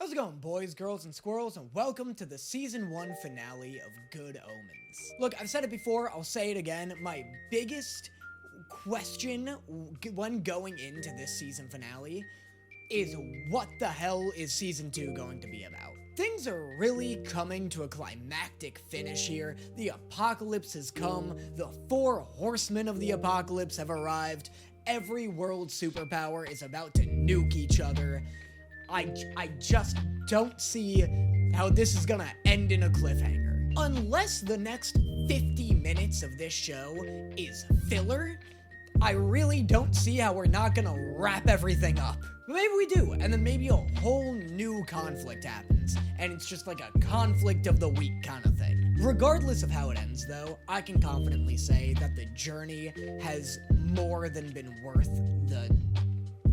How's it going, boys, girls, and squirrels, and welcome to the Season 1 finale of Good Omens. Look, I've said it before, I'll say it again, my biggest question when going into this season finale is what the hell is Season 2 going to be about? Things are really coming to a climactic finish here. The apocalypse has come, the 4 horsemen of the apocalypse have arrived, every world superpower is about to nuke each other. I just don't see how this is gonna end in a cliffhanger. Unless the next 50 minutes of this show is filler, I really don't see how we're not gonna wrap everything up. But maybe we do, and then maybe a whole new conflict happens, and it's just like a conflict of the week kind of thing. Regardless of how it ends, though, I can confidently say that the journey has more than been worth the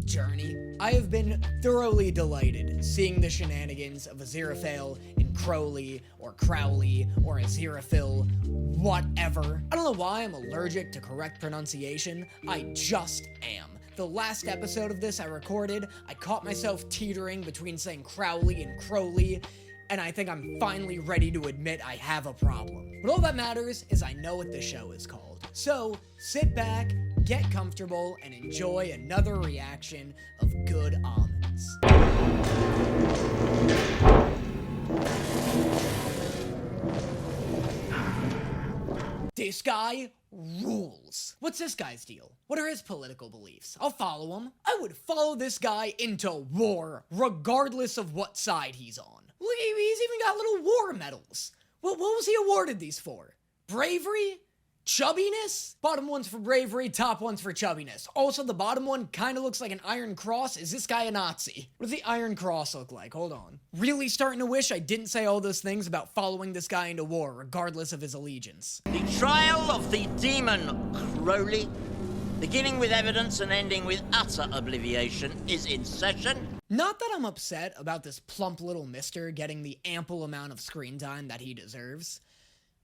journey. I have been thoroughly delighted seeing the shenanigans of Aziraphale and Crowley, or Crowley, or Aziraphale, whatever. I don't know why I'm allergic to correct pronunciation, I just am. The last episode of this I recorded, I caught myself teetering between saying Crowley and Crowley, and I think I'm finally ready to admit I have a problem. But all that matters is I know what the show is called. So, sit back, get comfortable, and enjoy another reaction of Good Omens. This guy rules. What's this guy's deal? What are his political beliefs? I'll follow him. I would follow this guy into war, regardless of what side he's on. Look, he's even got little war medals. What was he awarded these for? Bravery? Chubbiness? Bottom one's for bravery, top one's for chubbiness. Also, the bottom one kind of looks like an Iron Cross. Is this guy a Nazi? What does the Iron Cross look like? Hold on. Really starting to wish I didn't say all those things about following this guy into war, regardless of his allegiance. The trial of the demon Crowley, beginning with evidence and ending with utter obliviation, is in session. Not that I'm upset about this plump little mister getting the ample amount of screen time that he deserves.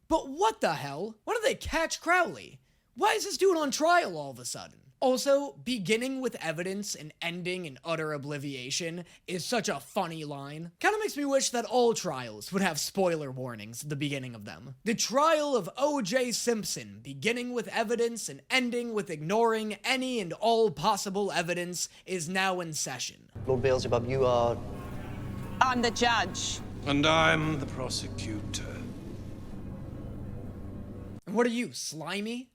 But what the hell? Why did they catch Crowley? Why is this dude on trial all of a sudden? Also, beginning with evidence and ending in utter obliviation is such a funny line. Kinda makes me wish that all trials would have spoiler warnings at the beginning of them. The trial of O.J. Simpson, beginning with evidence and ending with ignoring any and all possible evidence, is now in session. Lord Beelzebub, you are... I'm the judge. And I'm the prosecutor. What are you, slimy?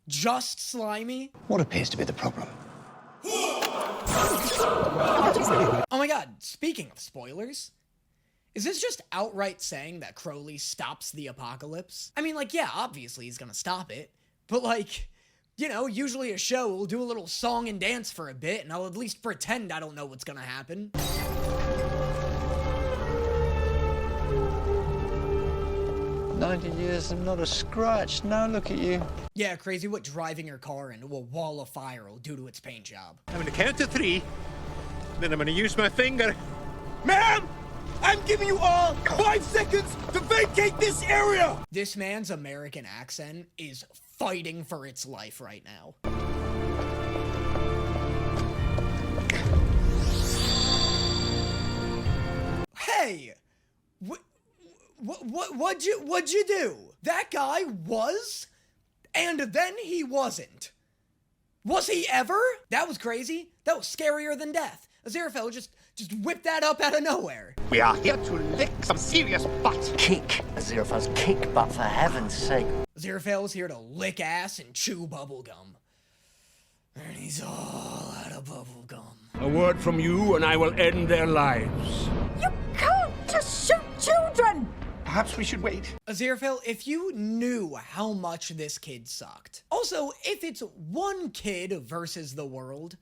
Just slimy? What appears to be the problem? Oh my god, speaking of spoilers, is this just outright saying that Crowley stops the apocalypse? I mean, like, yeah, obviously he's gonna stop it, but like, you know, usually a show will do a little song and dance for a bit, and I'll at least pretend I don't know what's gonna happen. 90 years and not a scratch. Now look at you. Yeah, crazy what driving your car into a wall of fire will do to its paint job. I'm gonna count to 3, then I'm gonna use my finger. Ma'am! I'm giving you all 5 seconds to vacate this area! This man's American accent is fighting for its life right now. Hey! What'd you do? That guy was, and then he wasn't. Was he ever? That was crazy. That was scarier than death. Aziraphale just whipped that up out of nowhere. We are here to lick some serious butt. Kick. Aziraphale's kick butt, for heaven's sake. Aziraphale's here to lick ass and chew bubblegum. And he's all out of bubblegum. A word from you and I will end their lives. You can't just shoot children! Perhaps we should wait. Aziraphale, if you knew how much this kid sucked. Also, if it's one kid versus the world,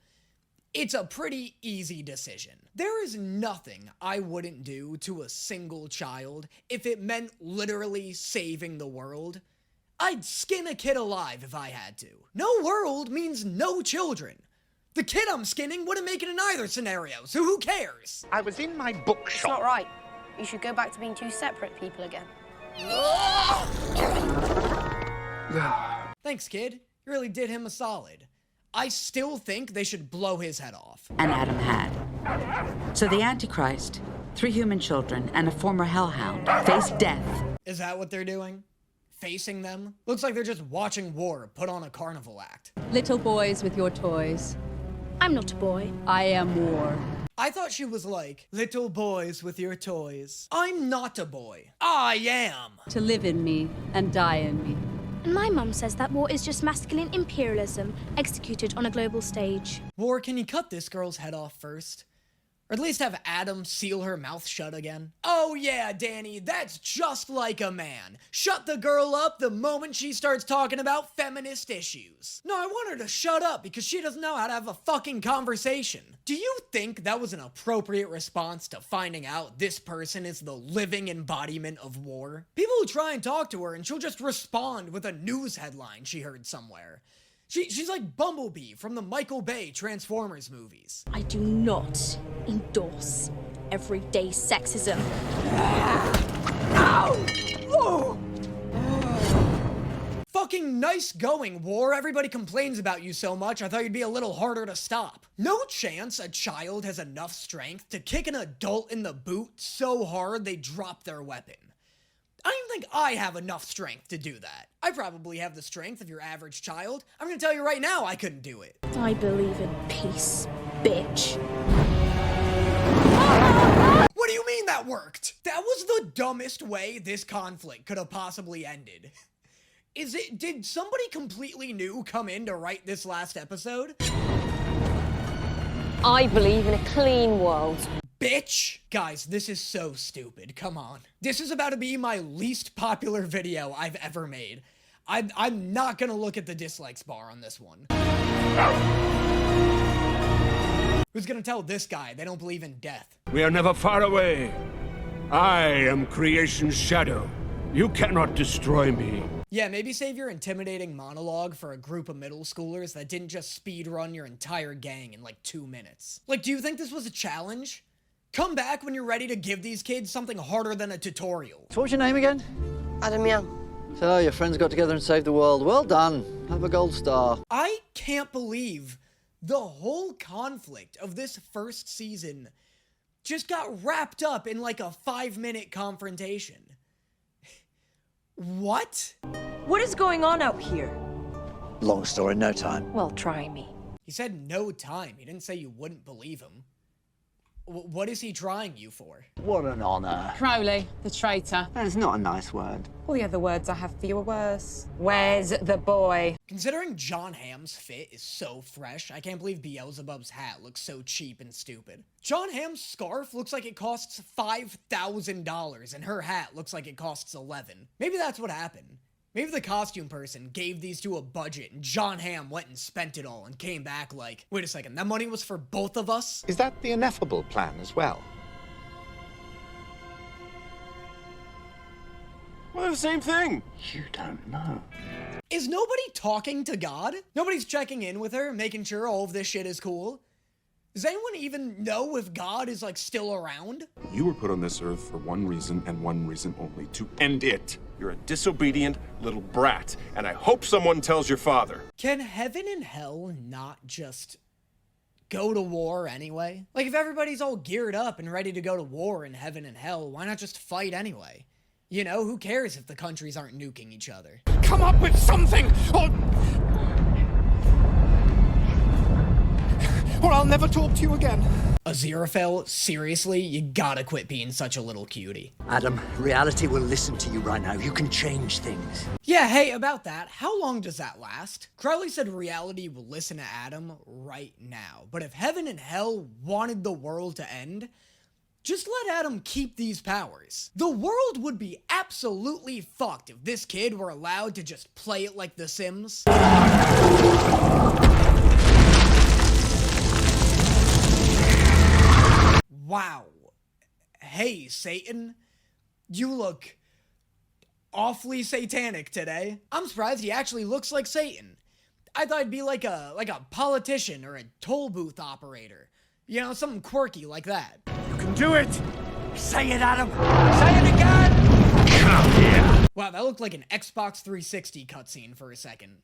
it's a pretty easy decision. There is nothing I wouldn't do to a single child if it meant literally saving the world. I'd skin a kid alive if I had to. No world means no children. The kid I'm skinning wouldn't make it in either scenario, so who cares? I was in my It's bookshop. not right. You should go back to being 2 separate people again. Thanks, kid. You really did him a solid. I still think they should blow his head off. And Adam had. So the Antichrist 3 human children and a former hellhound face death. Is that what they're doing? Facing them? Looks like they're just watching war put on a carnival act. Little boys with your toys. I'm not a boy. I am war. I thought she was like, little boys with your toys. I'm not a boy. I am. To live in me and die in me. And my mum says that war is just masculine imperialism executed on a global stage. War, can you cut this girl's head off first? Or at least have Adam seal her mouth shut again? Oh yeah, Danny, that's just like a man. Shut the girl up the moment she starts talking about feminist issues. No, I want her to shut up because she doesn't know how to have a fucking conversation. Do you think that was an appropriate response to finding out this person is the living embodiment of war? People who try and talk to her and she'll just respond with a news headline she heard somewhere. She's like Bumblebee from the Michael Bay Transformers movies. I do not endorse everyday sexism. Fucking nice going, War. Everybody complains about you so much, I thought you'd be a little harder to stop. No chance a child has enough strength to kick an adult in the boot so hard they drop their weapon. I don't even think I have enough strength to do that. I probably have the strength of your average child. I'm gonna tell you right now, I couldn't do it. I believe in peace, bitch. What do you mean that worked? That was the dumbest way this conflict could have possibly ended. Did somebody completely new come in to write this last episode? I believe in a clean world. Bitch! Guys, this is so stupid. Come on. This is about to be my least popular video I've ever made. I'm not gonna look at the dislikes bar on this one. Who's gonna tell this guy they don't believe in death? We are never far away. I am creation's shadow. You cannot destroy me. Yeah, maybe save your intimidating monologue for a group of middle schoolers that didn't just speedrun your entire gang in like 2 minutes. Like, do you think this was a challenge? Come back when you're ready to give these kids something harder than a tutorial. So what's your name again? Adam Young. So your friends got together and saved the world. Well done. Have a gold star. I can't believe the whole conflict of this first season just got wrapped up in like a 5-minute confrontation. What? What is going on out here? Long story, no time. Well, try me. He said no time. He didn't say you wouldn't believe him. What is he trying you for? What an honor. Crowley, the traitor. That is not a nice word. All the other words I have for you are worse. Where's the boy? Considering John Hamm's fit is so fresh, I can't believe Beelzebub's hat looks so cheap and stupid. John Hamm's scarf looks like it costs $5,000 and her hat looks like it costs $11,000. Maybe that's what happened. Maybe the costume person gave these two a budget and John Hamm went and spent it all and came back like, wait a second, that money was for both of us? Is that the ineffable plan as well? Well, they're the same thing. You don't know. Is nobody talking to God? Nobody's checking in with her, making sure all of this shit is cool? Does anyone even know if God is like still around? You were put on this earth for one reason and one reason only, to end it. You're a disobedient little brat, and I hope someone tells your father. Can heaven and hell not just go to war anyway? Like, if everybody's all geared up and ready to go to war in heaven and hell, why not just fight anyway? You know, who cares if the countries aren't nuking each other? Come up with something, or I'll never talk to you again. Aziraphale, seriously, you gotta quit being such a little cutie. Adam, reality will listen to you right now. You can change things. Yeah, hey, about that, how long does that last? Crowley said reality will listen to Adam right now, but if heaven and hell wanted the world to end, just let Adam keep these powers. The world would be absolutely fucked if this kid were allowed to just play it like The Sims. Wow. Hey, Satan. You look awfully satanic today. I'm surprised he actually looks like Satan. I thought he'd be like a politician or a toll booth operator. You know, something quirky like that. You can do it. Say it, Adam. Say it again. Come here. Wow, that looked like an Xbox 360 cutscene for a second.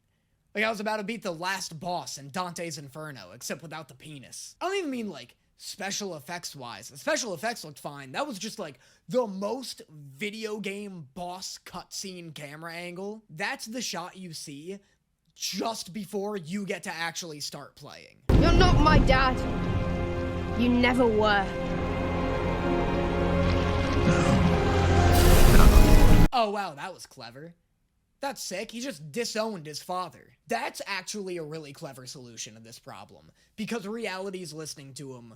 Like I was about to beat the last boss in Dante's Inferno, except without the penis. I don't even mean like special effects wise. The special effects looked fine. That was just like the most video game boss cutscene camera angle. That's the shot you see just before you get to actually start playing. You're not my dad. You never were. Oh wow, that was clever. That's sick. He just disowned his father. That's actually a really clever solution to this problem. Because reality's listening to him,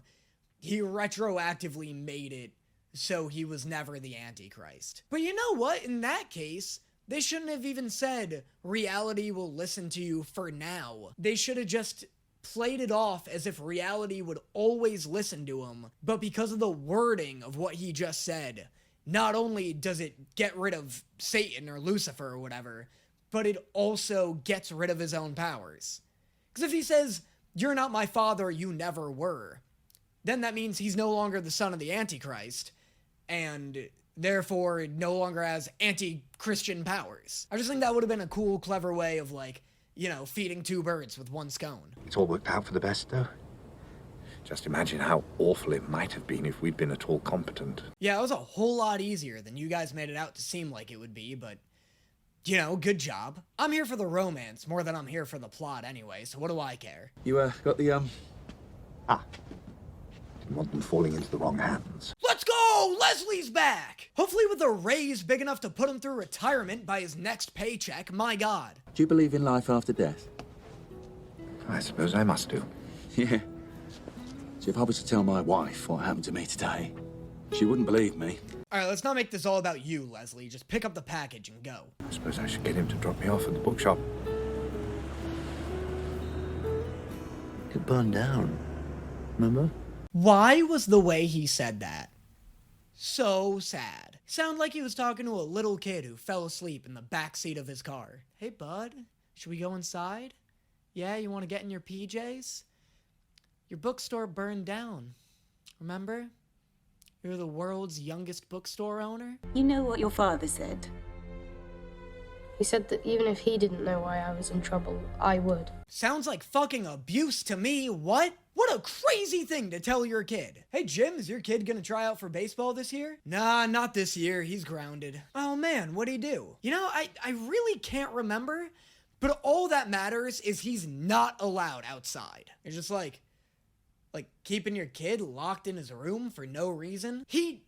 he retroactively made it so he was never the Antichrist. But you know what? In that case, they shouldn't have even said, reality will listen to you for now. They should have just played it off as if reality would always listen to him, but because of the wording of what he just said, not only does it get rid of Satan or Lucifer or whatever, but it also gets rid of his own powers. Because if he says, you're not my father, you never were, then that means he's no longer the son of the Antichrist, and therefore no longer has anti-Christian powers. I just think that would have been a cool, clever way of, like, you know, feeding two birds with one scone. It's all worked out for the best, though. Just imagine how awful it might have been if we'd been at all competent. Yeah, it was a whole lot easier than you guys made it out to seem like it would be, but, you know, good job. I'm here for the romance more than I'm here for the plot anyway, so what do I care? You, got the, Didn't want them falling into the wrong hands. Let's go! Leslie's back! Hopefully with a raise big enough to put him through retirement by his next paycheck, my god. Do you believe in life after death? I suppose I must do. Yeah. So if I was to tell my wife what happened to me today, she wouldn't believe me. Alright, let's not make this all about you, Leslie. Just pick up the package and go. I suppose I should get him to drop me off at the bookshop. It burned down. Remember? Why was the way he said that so sad? Sounded like he was talking to a little kid who fell asleep in the backseat of his car. Hey, bud, should we go inside? Yeah, you want to get in your PJs? Your bookstore burned down. Remember? You're the world's youngest bookstore owner? You know what your father said? He said that even if he didn't know why I was in trouble, I would. Sounds like fucking abuse to me. What? What a crazy thing to tell your kid. Hey, Jim, is your kid gonna try out for baseball this year? Nah, not this year. He's grounded. Oh, man, what'd he do? You know, I really can't remember, but all that matters is he's not allowed outside. It's just like keeping your kid locked in his room for no reason. He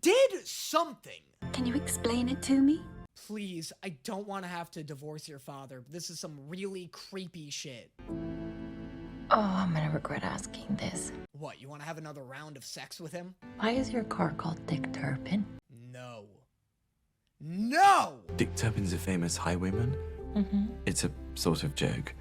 did something. Can you explain it to me? Please, I don't want to have to divorce your father. This is some really creepy shit. Oh, I'm gonna regret asking this. What, you want to have another round of sex with him? Why is your car called Dick Turpin? No. No! Dick Turpin's a famous highwayman. Mm-hmm. It's a sort of joke.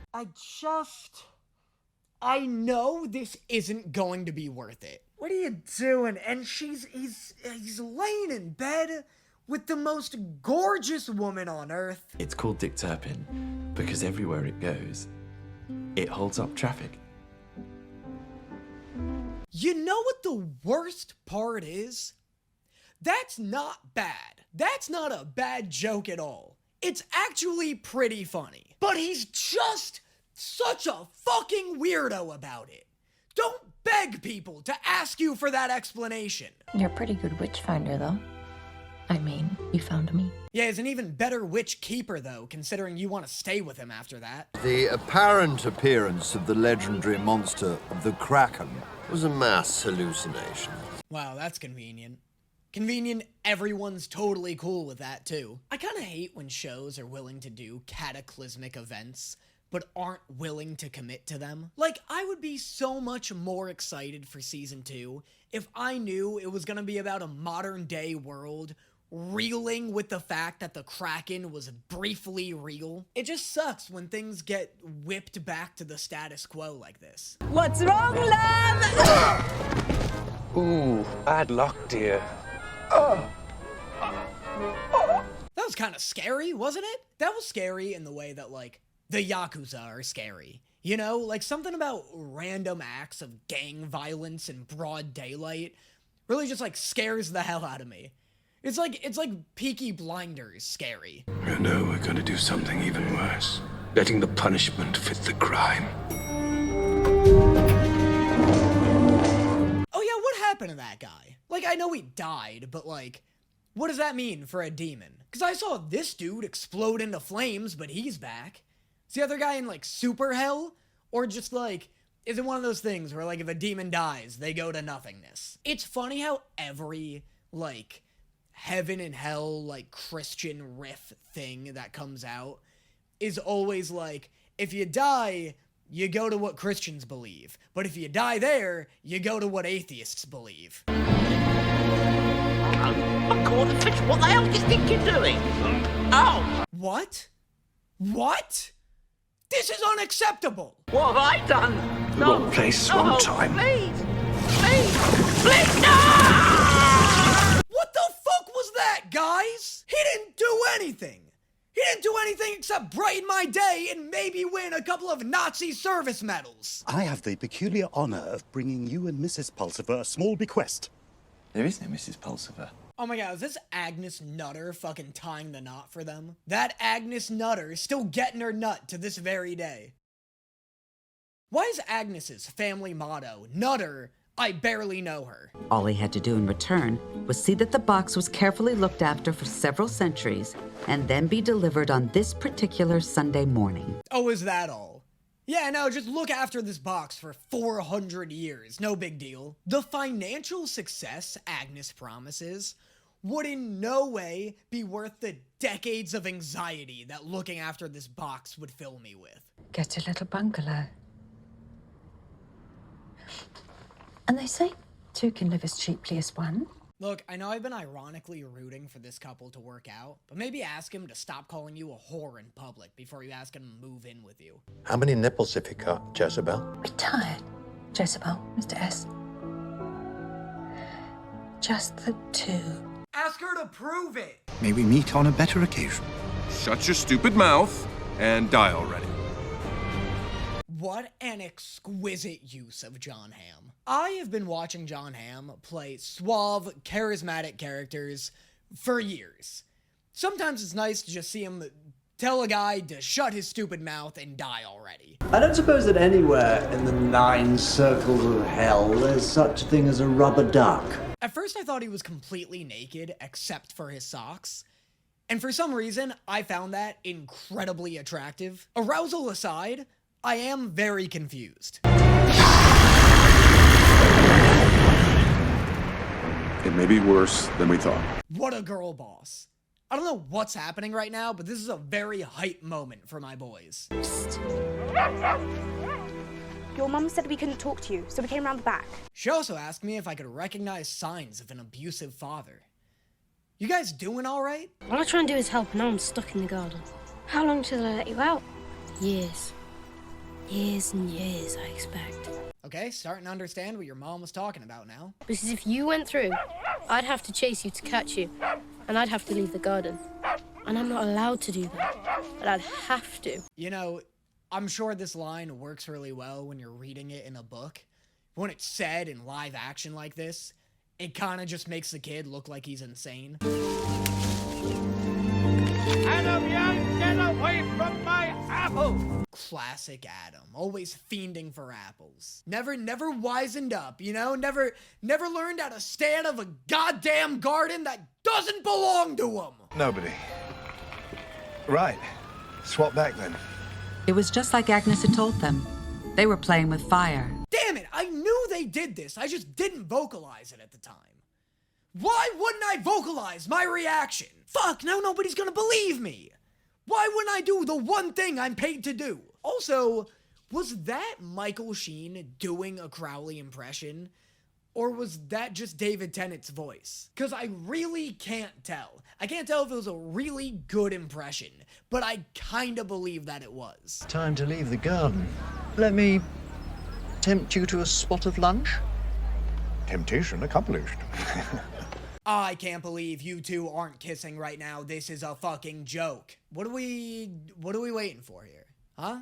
I know this isn't going to be worth it. What are you doing? And he's laying in bed with the most gorgeous woman on earth. It's called Dick Turpin because everywhere it goes, it holds up traffic. You know what the worst part is? That's not bad. That's not a bad joke at all. It's actually pretty funny. But he's just such a fucking weirdo about it. Don't beg people to ask you for that explanation. You're a pretty good witch finder, though. I mean, you found me. Yeah, he's an even better witch keeper, though, considering you want to stay with him after that. The apparent appearance of the legendary monster of the Kraken was a mass hallucination. Wow, that's convenient. Convenient, everyone's totally cool with that, too. I kind of hate when shows are willing to do cataclysmic events, but aren't willing to commit to them. Like, I would be so much more excited for Season 2 if I knew it was gonna be about a modern-day world reeling with the fact that the Kraken was briefly real. It just sucks when things get whipped back to the status quo like this. What's wrong, love? Ooh, bad luck, dear. That was kind of scary, wasn't it? That was scary in the way that, like, the Yakuza are scary. You know, like something about random acts of gang violence in broad daylight really just like scares the hell out of me. It's like Peaky Blinders scary. I know we're gonna do something even worse. Letting the punishment fit the crime. happened to that guy? Like, I know he died, but like, what does that mean for a demon? Because I saw this dude explode into flames, but he's back. Is the other guy in, like, super hell? Or just, like, is it one of those things where, like, if a demon dies, they go to nothingness? It's funny how every, like, heaven and hell, like, Christian riff thing that comes out is always like, if you die, you go to what Christians believe. But if you die there, you go to what atheists believe. What the hell do you think you're doing? Oh! What? What? This is unacceptable! What have I done? The wrong place, wrong time. Please! No! What the fuck was that, guys? He didn't do anything! He didn't do anything except brighten my day and maybe win a couple of Nazi service medals. I have the peculiar honor of bringing you and Mrs. Pulsifer a small bequest. There is no Mrs. Pulsifer. Oh my god, is this Agnes Nutter fucking tying the knot for them? That Agnes Nutter is still getting her nut to this very day. Why is Agnes's family motto, Nutter, I barely know her? All he had to do in return was see that the box was carefully looked after for several centuries and then be delivered on this particular Sunday morning. Oh, is that all? Yeah, no, just look after this box for 400 years. No big deal. The financial success Agnes promises would in no way be worth the decades of anxiety that looking after this box would fill me with. Get a little bungalow. And they say two can live as cheaply as one. Look, I know I've been ironically rooting for this couple to work out, but maybe ask him to stop calling you a whore in public before you ask him to move in with you. How many nipples have you got, Jezebel? Retired, Jezebel, Mr. S. Just the two. Ask her to prove it! May we meet on a better occasion. Shut your stupid mouth and die already. What an exquisite use of John Hamm. I have been watching John Hamm play suave, charismatic characters for years. Sometimes it's nice to just see him tell a guy to shut his stupid mouth and die already. I don't suppose that anywhere in the 9 circles of hell there's such a thing as a rubber duck. At first I thought he was completely naked except for his socks. And for some reason, I found that incredibly attractive. Arousal aside, I am very confused. It may be worse than we thought. What a girl boss. I don't know what's happening right now, but this is a very hype moment for my boys. Your mum said we couldn't talk to you, so we came around the back. She also asked me if I could recognize signs of an abusive father. You guys doing all right? All I try and do is help, and now I'm stuck in the garden. How long till I let you out? Years. Years and years, I expect. Okay, starting to understand what your mom was talking about now. Because if you went through, I'd have to chase you to catch you, and I'd have to leave the garden. And I'm not allowed to do that, but I'd have to. You know, I'm sure this line works really well when you're reading it in a book. When it's said in live action like this, it kind of just makes the kid look like he's insane. Adam Young, get away from my apple! Classic Adam, always fiending for apples. Never wisened up, you know? Never learned how to stay out of a goddamn garden that doesn't belong to him! Nobody. Right. Swap back then. It was just like Agnes had told them. They were playing with fire. Damn it, I knew they did this, I just didn't vocalize it at the time. Why wouldn't I vocalize my reaction? Fuck, now nobody's gonna believe me! Why wouldn't I do the one thing I'm paid to do? Also, was that Michael Sheen doing a Crowley impression? Or was that just David Tennant's voice? Because I really can't tell. I can't tell if it was a really good impression, but I kinda believe that it was. Time to leave the garden. Let me tempt you to a spot of lunch? Temptation accomplished. I can't believe you two aren't kissing right now. This is a fucking joke. What are we waiting for here? Huh?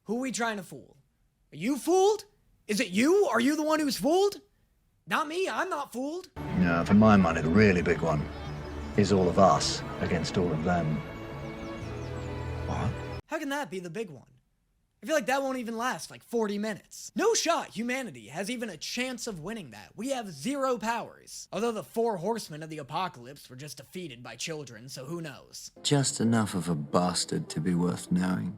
Who are we trying to fool? Are you fooled? Is it you? Are you the one who's fooled? Not me, I'm not fooled. No, for my money, the really big one is all of us against all of them. What? How can that be the big one? I feel like that won't even last like 40 minutes. No shot humanity has even a chance of winning that. We have 0 powers. Although the 4 horsemen of the apocalypse were just defeated by children, so who knows? Just enough of a bastard to be worth knowing.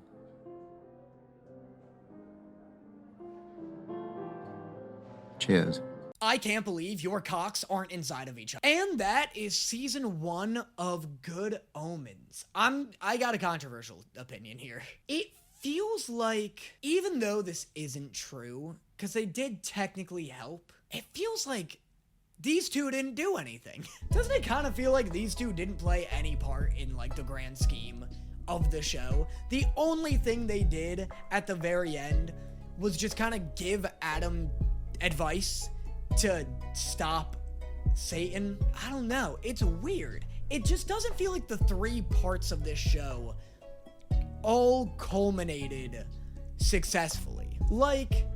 Cheers. I can't believe your cocks aren't inside of each other. And that is season 1 of Good Omens. I got a controversial opinion here. It feels like, even though this isn't true, because they did technically help, it feels like these two didn't do anything. Doesn't it kind of feel like these two didn't play any part in like the grand scheme of the show? The only thing they did at the very end was just kind of give Adam advice to stop Satan. I don't know. It's weird. It just doesn't feel like the 3 parts of this show all culminated successfully. Like,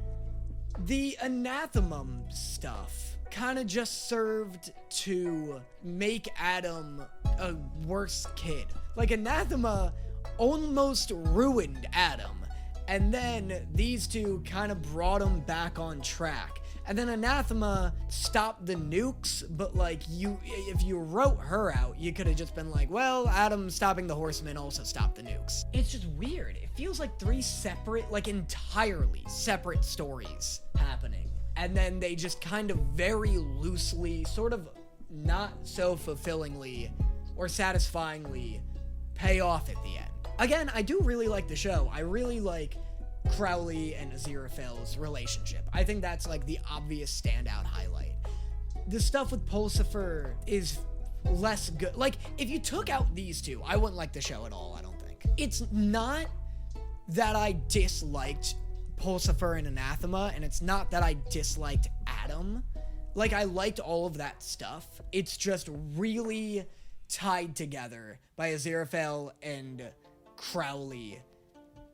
the anathema stuff kind of just served to make Adam a worse kid. Like, anathema almost ruined Adam, and then these two kind of brought him back on track. And then Anathema stopped the nukes, but like if you wrote her out, you could have just been like, well, Adam stopping the horsemen also stopped the nukes. It's just weird. It feels like 3 separate, like entirely separate stories happening. And then they just kind of very loosely, sort of not so fulfillingly or satisfyingly pay off at the end. Again, I do really like the show. I really like Crowley and Aziraphale's relationship. I think that's like the obvious standout highlight. The stuff with Pulsifer is less good. Like, if you took out these two, I wouldn't like the show at all, I don't think. It's not that I disliked Pulsifer and Anathema, and it's not that I disliked Adam. Like, I liked all of that stuff. It's just really tied together by Aziraphale and Crowley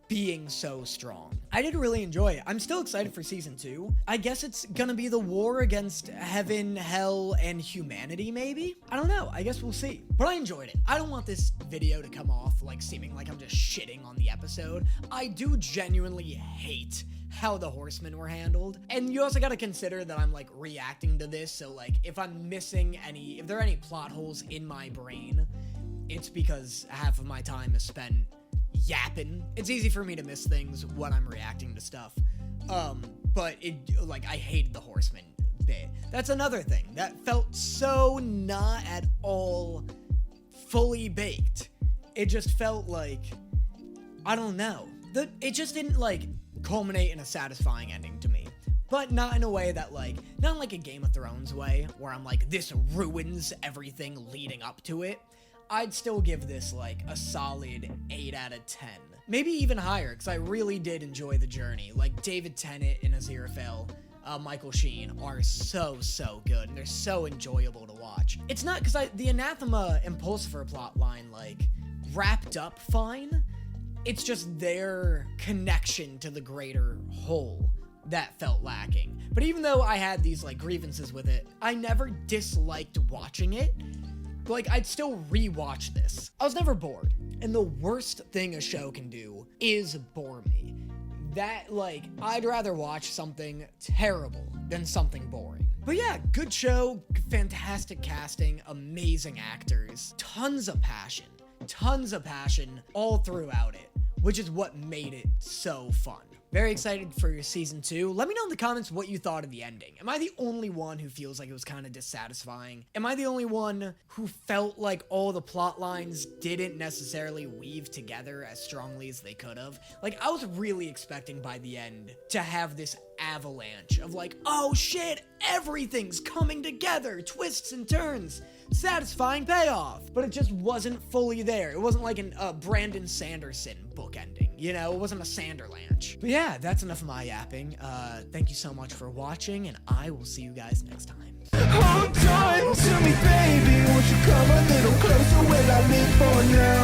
being so strong. I did really enjoy it. I'm still excited for season 2. I guess it's gonna be the war against heaven, hell, and humanity, maybe? I don't know. I guess we'll see. But I enjoyed it. I don't want this video to come off like seeming like I'm just shitting on the episode. I do genuinely hate how the horsemen were handled. And you also gotta consider that I'm like reacting to this, so like if I'm missing if there are any plot holes in my brain, it's because half of my time is spent yapping. It's easy for me to miss things when I'm reacting to stuff. But I hated the horseman bit. That's another thing that felt so not at all fully baked. It just felt like, I don't know. It just didn't like culminate in a satisfying ending to me. But not in a way that not in like a Game of Thrones way, where I'm like, this ruins everything leading up to it. I'd still give this like a solid 8 out of 10. Maybe even higher, because I really did enjoy the journey. Like, David Tennant and Aziraphale, Michael Sheen are so good, and they're so enjoyable to watch. It's not because the Anathema and Pulsifer plotline wrapped up fine. It's just their connection to the greater whole that felt lacking. But even though I had these grievances with it, I never disliked watching it. I'd still rewatch this. I was never bored. And the worst thing a show can do is bore me. I'd rather watch something terrible than something boring. But yeah, good show, fantastic casting, amazing actors, tons of passion all throughout it, which is what made it so fun. Very excited for season 2. Let me know in the comments what you thought of the ending. Am I the only one who feels like it was kind of dissatisfying? Am I the only one who felt like all the plot lines didn't necessarily weave together as strongly as they could have? I was really expecting by the end to have this avalanche of oh shit, everything's coming together, twists and turns, satisfying payoff. But it just wasn't fully there. It wasn't like a Brandon Sanderson book ending, it wasn't a Sanderlanche. But yeah, that's enough of my yapping. Thank you so much for watching, and I will see you guys next time. Hold on to me, baby, won't you come a little closer? Will I live for now?